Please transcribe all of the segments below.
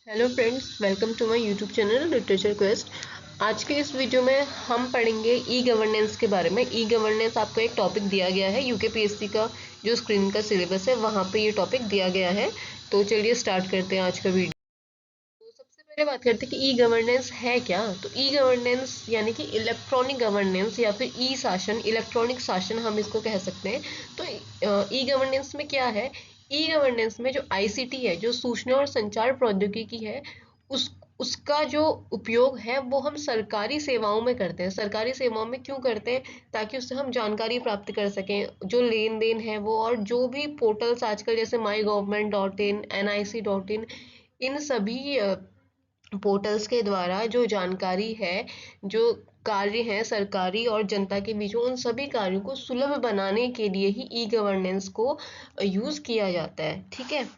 Hello friends, welcome to my YouTube channel literature quest. आज के इस वीडियो में हम पढ़ेंगे ई गवर्नेंस के बारे में। ई गवर्नेंस आपको एक टॉपिक दिया गया है, यूकेपीएससी का जो स्क्रीन का सिलेबस है वहाँ पे ये टॉपिक दिया गया है। तो चलिए स्टार्ट करते हैं आज का वीडियो। तो सबसे पहले बात करते हैं कि ई गवर्नेंस है क्या। तो ई गवर्नेंस यानी कि इलेक्ट्रॉनिक गवर्नेंस या फिर ई शासन, इलेक्ट्रॉनिक शासन हम इसको कह सकते हैं। तो ई गवर्नेंस में क्या है? ई गवर्नेंस में जो आईसीटी है, जो सूचना और संचार प्रौद्योगिकी है, उस उसका जो उपयोग है वो हम सरकारी सेवाओं में करते हैं। सरकारी सेवाओं में क्यों करते हैं? ताकि उससे हम जानकारी प्राप्त कर सकें, जो लेन देन है वो, और जो भी पोर्टल्स आजकल जैसे MyGovernment.in, NIC.in, इन सभी पोर्टल्स के द्वारा जो जानकारी है, जो कार्य हैं सरकारी और जनता के बीच में, उन सभी कार्यों को सुलभ बनाने के लिए ही ई गवर्नेंस को यूज किया जाता है। ठीक है।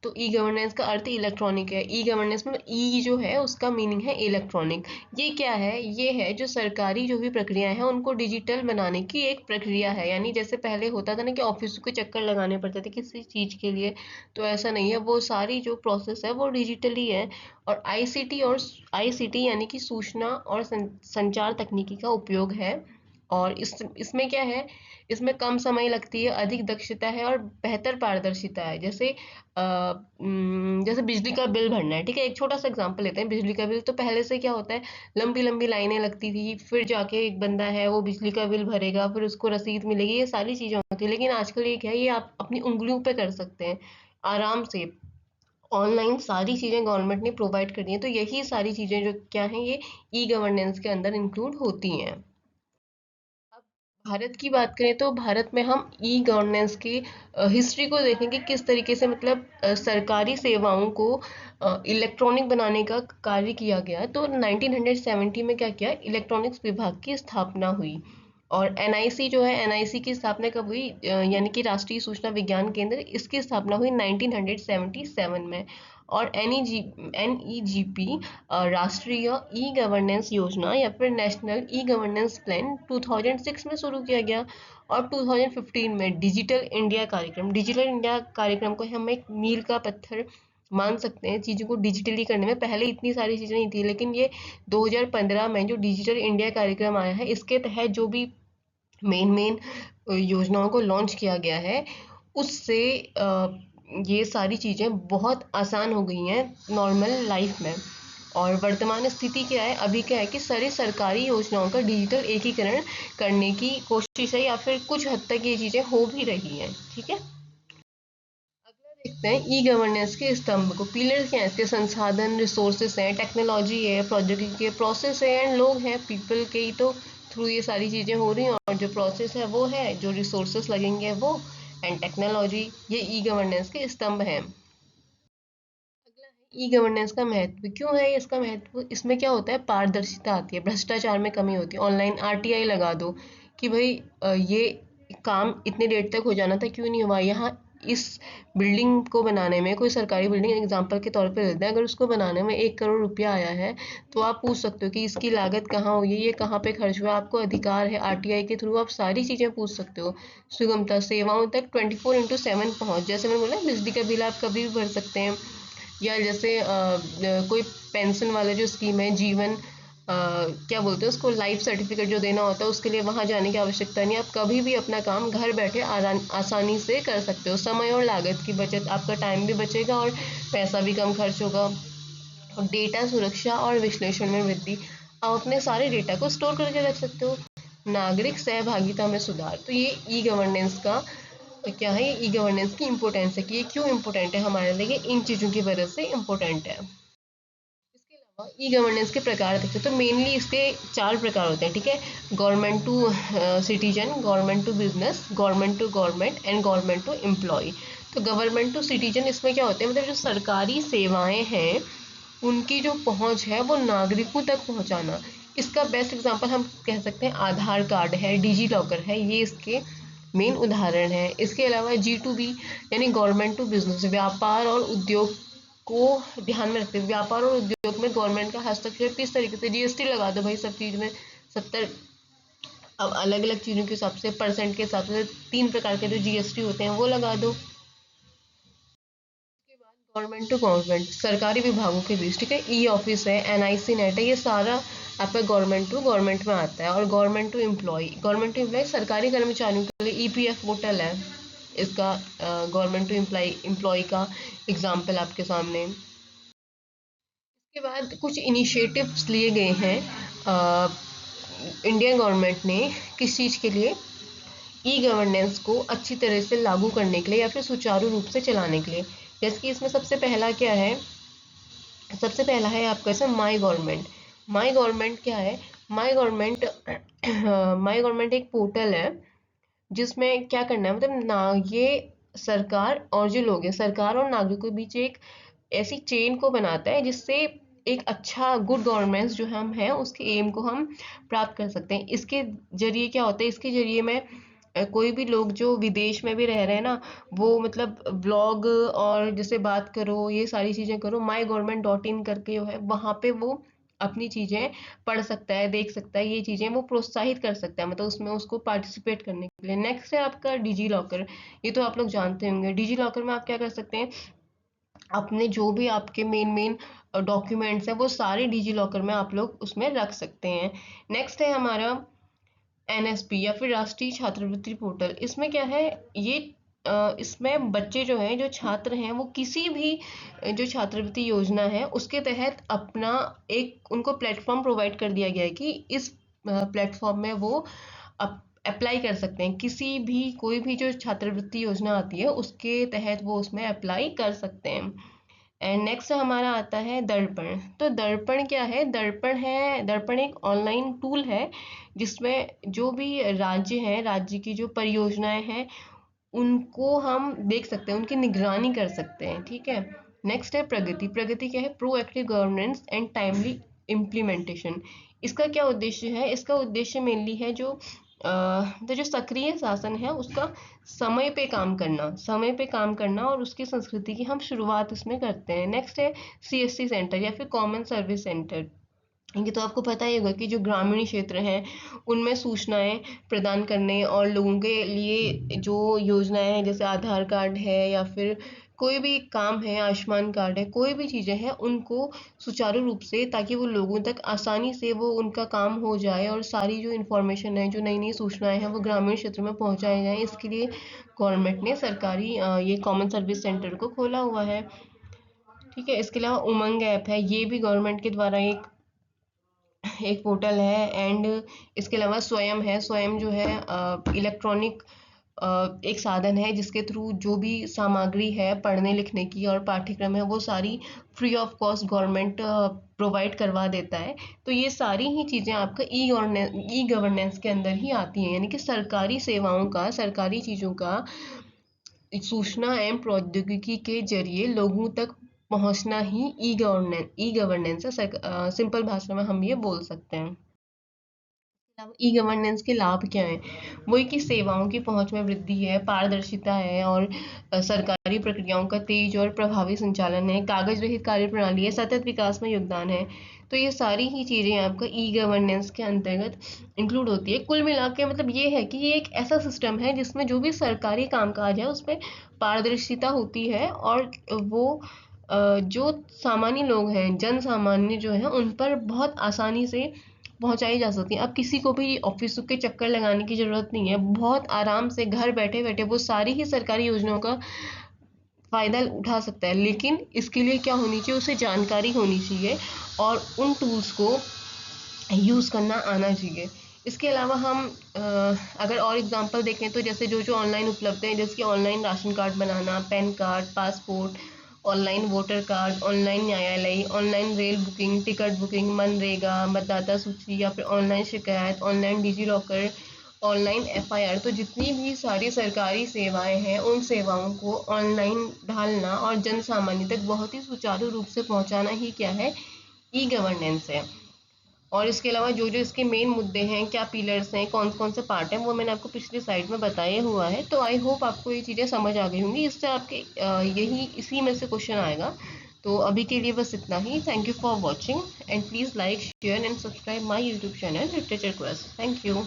तो ई गवर्नेंस का अर्थ इलेक्ट्रॉनिक है। ई गवर्नेंस में ई जो है उसका मीनिंग है इलेक्ट्रॉनिक। ये क्या है? ये है जो सरकारी जो भी प्रक्रियाएं हैं उनको डिजिटल बनाने की एक प्रक्रिया है। यानी जैसे पहले होता था ना कि ऑफिस के चक्कर लगाने पड़ते थे किसी चीज के लिए, तो ऐसा नहीं है। वो सारी जो प्रोसेस है वो डिजिटली है। और आईसीटी यानी कि सूचना और संचार तकनीकी का उपयोग है। और इसमें क्या है? इसमें कम समय लगती है, अधिक दक्षता है और बेहतर पारदर्शिता है। जैसे बिजली का बिल भरना है। ठीक है, एक छोटा सा एग्जांपल लेते हैं। बिजली का बिल तो पहले से क्या होता है, लंबी लंबी लाइनें लगती थी, फिर जाके एक बंदा है वो बिजली का बिल भरेगा, फिर उसको रसीद मिलेगी, ये सारी चीजें होती है। लेकिन आजकल ये क्या है, ये आप अपनी उंगलियों पे कर सकते हैं आराम से। ऑनलाइन सारी चीजें गवर्नमेंट ने प्रोवाइड कर दी हैं। तो यही सारी चीजें जो क्या है, ये ई गवर्नेंस के अंदर इंक्लूड होती हैं। अब भारत की बात करें तो भारत में हम ई गवर्नेंस की हिस्ट्री को देखेंगे, किस तरीके से मतलब सरकारी सेवाओं को इलेक्ट्रॉनिक बनाने का कार्य किया गया। तो 1970 में क्या किया, इलेक्ट्रॉनिक्स विभाग की स्थापना हुई। और एनआईसी जो है, एनआईसी की स्थापना कब हुई? यानी कि राष्ट्रीय सूचना विज्ञान केंद्र, इसकी स्थापना हुई 1977 में। और एनईजीपी राष्ट्रीय ई गवर्नेंस योजना या फिर नेशनल ई गवर्नेंस प्लान 2006 में शुरू किया गया। और 2015 में डिजिटल इंडिया कार्यक्रम को हम एक मील का पत्थर मान सकते हैं चीज़ों को डिजिटली करने में। पहले इतनी सारी चीज़ें नहीं थी, लेकिन ये 2015 में जो डिजिटल इंडिया कार्यक्रम आया है, इसके तहत जो भी मेन मेन योजनाओं को लॉन्च किया गया है, उससे ये सारी चीज़ें बहुत आसान हो गई हैं नॉर्मल लाइफ में। और वर्तमान स्थिति क्या है, अभी क्या है कि सारी सरकारी योजनाओं का डिजिटल एकीकरण करने की कोशिश है, या फिर कुछ हद तक ये चीज़ें हो भी रही हैं। ठीक है। अगला देखते हैं ई गवर्नेंस के स्तंभ को। पिलर्स क्या हैं इसके? संसाधन, रिसोर्सेस हैं, टेक्नोलॉजी है, प्रौद्योगिकी के प्रोसेस है, एंड लोग हैं, पीपल के ही तो थ्रू ये सारी चीज़ें हो रही हैं। और जो प्रोसेस है वो है, जो रिसोर्सेस लगेंगे वो, एंड टेक्नोलॉजी, ये ई गवर्नेंस के स्तंभ हैं। अगला है ई गवर्नेंस का महत्व। क्यों है इसका महत्व? इसमें क्या होता है, पारदर्शिता आती है, भ्रष्टाचार में कमी होती है। ऑनलाइन आरटीआई लगा दो कि भाई ये काम इतने डेट तक हो जाना था, क्यों नहीं हुआ। यहाँ इस बिल्डिंग को बनाने में, कोई सरकारी बिल्डिंग एग्जांपल के तौर पे लेते हैं, अगर उसको बनाने में 1 करोड़ रुपया आया है, तो आप पूछ सकते हो कि इसकी लागत कहाँ हुई है, ये कहाँ पे खर्च हुआ। आपको अधिकार है आरटीआई के थ्रू आप सारी चीज़ें पूछ सकते हो। सुगमता, सेवाओं तक 24/7 पहुँच। जैसे मैंने बोला, बिजली का बिल आप कभी भी भर सकते हैं। या जैसे कोई पेंशन वाला जो स्कीम है, जीवन क्या बोलते हैं उसको, लाइफ सर्टिफिकेट जो देना होता है, उसके लिए वहाँ जाने की आवश्यकता नहीं। आप कभी भी अपना काम घर बैठे आसानी से कर सकते हो। समय और लागत की बचत, आपका टाइम भी बचेगा और पैसा भी कम खर्च होगा। और डेटा सुरक्षा और विश्लेषण में वृद्धि, आप अपने सारे डेटा को स्टोर करके रख सकते हो। नागरिक सहभागिता में सुधार, तो ये ई गवर्नेंस का क्या है, ये ई गवर्नेंस की इम्पोर्टेंस है कि ये क्यों इम्पोर्टेंट है हमारे लिए, इन चीज़ों की वजह से इम्पोर्टेंट है। इसके अलावा ई गवर्नेंस के प्रकार देखते हैं तो मेनली इसके 4 प्रकार होते हैं। ठीक है, government to citizen, government to business, government to government, and government to employ. तो गवर्नमेंट टू सिटीजन इसमें क्या होते हैं, मतलब जो सरकारी सेवाएं हैं उनकी जो पहुंच है वो नागरिकों तक पहुंचाना। इसका बेस्ट एग्जांपल हम कह सकते हैं आधार कार्ड है, डिजी लॉकर है, ये इसके मेन उदाहरण है। इसके अलावा G2B यानी गवर्नमेंट टू बिजनेस, व्यापार और उद्योग को ध्यान में रखते हुए, व्यापार और उद्योग में गवर्नमेंट का हस्तक्षेप किस तरीके से, जीएसटी लगा दो भाई सब चीज में 70। अब अलग अलग चीजों के हिसाब से, परसेंट के हिसाब से 3 प्रकार के जो जीएसटी होते हैं वो लगा दो। गवर्नमेंट टू गवर्नमेंट, सरकारी विभागों के बीच, ठीक है। ई ऑफिस है, एनआईसी नेट है, ये सारा आपका गवर्नमेंट टू गवर्नमेंट में आता है। और गवर्नमेंट टू एम्प्लॉय सरकारी कर्मचारियों के लिए ईपीएफ पोर्टल है इसका। गवर्नमेंट टू एम्प्लॉय का एग्जाम्पल आपके सामने। इसके बाद कुछ इनिशिएटिव्स लिए गए हैं इंडियन गवर्नमेंट ने किस चीज़ के लिए, ई गवर्नेंस को अच्छी तरह से लागू करने के लिए या फिर सुचारू रूप से चलाने के लिए। जैसे कि इसमें सबसे पहला क्या है, सबसे पहला है आपका इसमें माई गवर्नमेंट। माई गवर्नमेंट क्या है, माई गवर्नमेंट माई गवर्नमेंट एक पोर्टल है जिसमें क्या करना है, मतलब ना ये सरकार और जो लोग हैं, सरकार और नागरिकों के बीच एक ऐसी चेन को बनाता है जिससे एक अच्छा गुड गवर्नेंस जो हम हैं उसके एम को हम प्राप्त कर सकते हैं। इसके जरिए क्या होता है, इसके जरिए में कोई भी लोग जो विदेश में भी रह रहे हैं ना, वो मतलब ब्लॉग और जैसे बात करो, ये सारी चीज़ें करो, माई गवर्नमेंट डॉट इन करके जो है वहाँ पे वो अपनी चीज़ें पढ़ सकता है, देख सकता है, ये चीज़ें वो प्रोत्साहित कर सकता है, मतलब उसमें उसको पार्टिसिपेट करने के लिए। नेक्स्ट है आपका डिजी लॉकर। ये तो आप लोग जानते होंगे। डिजी लॉकर में आप क्या कर सकते हैं, अपने जो भी आपके मेन मेन डॉक्यूमेंट्स हैं वो सारे डिजी लॉकर में आप लोग उसमें रख सकते हैं। नेक्स्ट है हमारा एनएसपी या फिर राष्ट्रीय छात्रवृत्ति पोर्टल। इसमें क्या है, ये इसमें बच्चे जो हैं, जो छात्र हैं, वो किसी भी जो छात्रवृत्ति योजना है उसके तहत अपना एक उनको प्लेटफॉर्म प्रोवाइड कर दिया गया है कि इस प्लेटफॉर्म में वो अप्लाई कर सकते हैं। किसी भी कोई भी जो छात्रवृत्ति योजना आती है उसके तहत वो उसमें अप्लाई कर सकते हैं। एंड नेक्स्ट हमारा आता है दर्पण। तो दर्पण क्या है, दर्पण एक ऑनलाइन टूल है जिसमें जो भी राज्य हैं, राज्य की जो परियोजनाएं हैं उनको हम देख सकते हैं, उनकी निगरानी कर सकते हैं, ठीक है। नेक्स्ट है प्रगति। प्रगति क्या है, proactive governance and timely implementation. इसका क्या उद्देश्य है, इसका उद्देश्य मेनली है तो जो सक्रिय शासन है उसका समय पे काम करना और उसकी संस्कृति की हम शुरुआत इसमें करते हैं। नेक्स्ट है सीएससी सेंटर या फिर कॉमन सर्विस सेंटर। ये तो आपको पता ही होगा कि जो ग्रामीण क्षेत्र हैं उनमें सूचनाएं प्रदान करने और लोगों के लिए जो योजनाएं हैं, जैसे आधार कार्ड है या फिर कोई भी काम है, आयुष्मान कार्ड है, कोई भी चीज़ें हैं, उनको सुचारू रूप से, ताकि वो लोगों तक आसानी से वो उनका काम हो जाए और सारी जो इन्फॉर्मेशन है, जो नई नई सूचनाएं हैं वो ग्रामीण क्षेत्र में पहुंचाई जाए। इसके लिए गवर्नमेंट ने सरकारी ये कॉमन सर्विस सेंटर को खोला हुआ है, ठीक है। इसके अलावा उमंग ऐप है, ये भी गवर्नमेंट के द्वारा एक पोर्टल है। एंड इसके अलावा स्वयं है, स्वयं जो है इलेक्ट्रॉनिक एक साधन है जिसके थ्रू जो भी सामग्री है पढ़ने लिखने की और पाठ्यक्रम है वो सारी free of cost government provide करवा देता है। तो ये सारी ही चीज़ें आपका ई गवर्नेंस के अंदर ही आती हैं, यानी कि सरकारी सेवाओं का, सरकारी चीज़ों का सूचना एवं प्रौद्योगिकी के जरिए लोगों तक पहुंचना ही ई गवर्नेंस है। सिंपल भाषा में हम ये बोल सकते हैं। ई गवर्नेंस के लाभ क्या हैं, वही कि सेवाओं की पहुंच में वृद्धि है, पारदर्शिता है और सरकारी प्रक्रियाओं का तेज और प्रभावी संचालन है, कागज रहित कार्य प्रणाली है, सतत विकास में योगदान है। तो ये सारी ही चीज़ें आपका ई गवर्नेंस के अंतर्गत इंक्लूड होती है। कुल मिला के मतलब ये है कि ये एक ऐसा सिस्टम है जिसमें जो भी सरकारी कामकाज है उसमें पारदर्शिता होती है और वो जो सामान्य लोग हैं, जन सामान्य जो है, उन पर बहुत आसानी से पहुंचाई जा सकती है। अब किसी को भी ऑफिस के चक्कर लगाने की ज़रूरत नहीं है, बहुत आराम से घर बैठे बैठे वो सारी ही सरकारी योजनाओं का फ़ायदा उठा सकता है। लेकिन इसके लिए क्या होनी चाहिए, उसे जानकारी होनी चाहिए और उन टूल्स को यूज़ करना आना चाहिए। इसके अलावा हम अगर और एग्जांपल देखें तो जैसे जो जो ऑनलाइन उपलब्ध है, जैसे कि ऑनलाइन राशन कार्ड बनाना, PAN card, passport, online voter card, online न्यायालय, online rail booking, ticket booking, मनरेगा, मतदाता सूची या फिर ऑनलाइन शिकायत, online DigiLocker, online FIR. तो जितनी भी सारी सरकारी सेवाएं हैं उन सेवाओं को ऑनलाइन ढालना और जन सामान्य तक बहुत ही सुचारू रूप से पहुंचाना ही क्या है, ई गवर्नेंस है। और इसके अलावा जो जो इसके मेन मुद्दे हैं, क्या पिलर्स हैं, कौन कौन से पार्ट हैं, वो मैंने आपको पिछली साइड में बताया हुआ है। तो आई होप आपको ये चीज़ें समझ आ गई होंगी। इससे आपके यही इसी में से क्वेश्चन आएगा। तो अभी के लिए बस इतना ही। Thank you for watching and please like, share and subscribe my YouTube channel literature Quest. Thank you.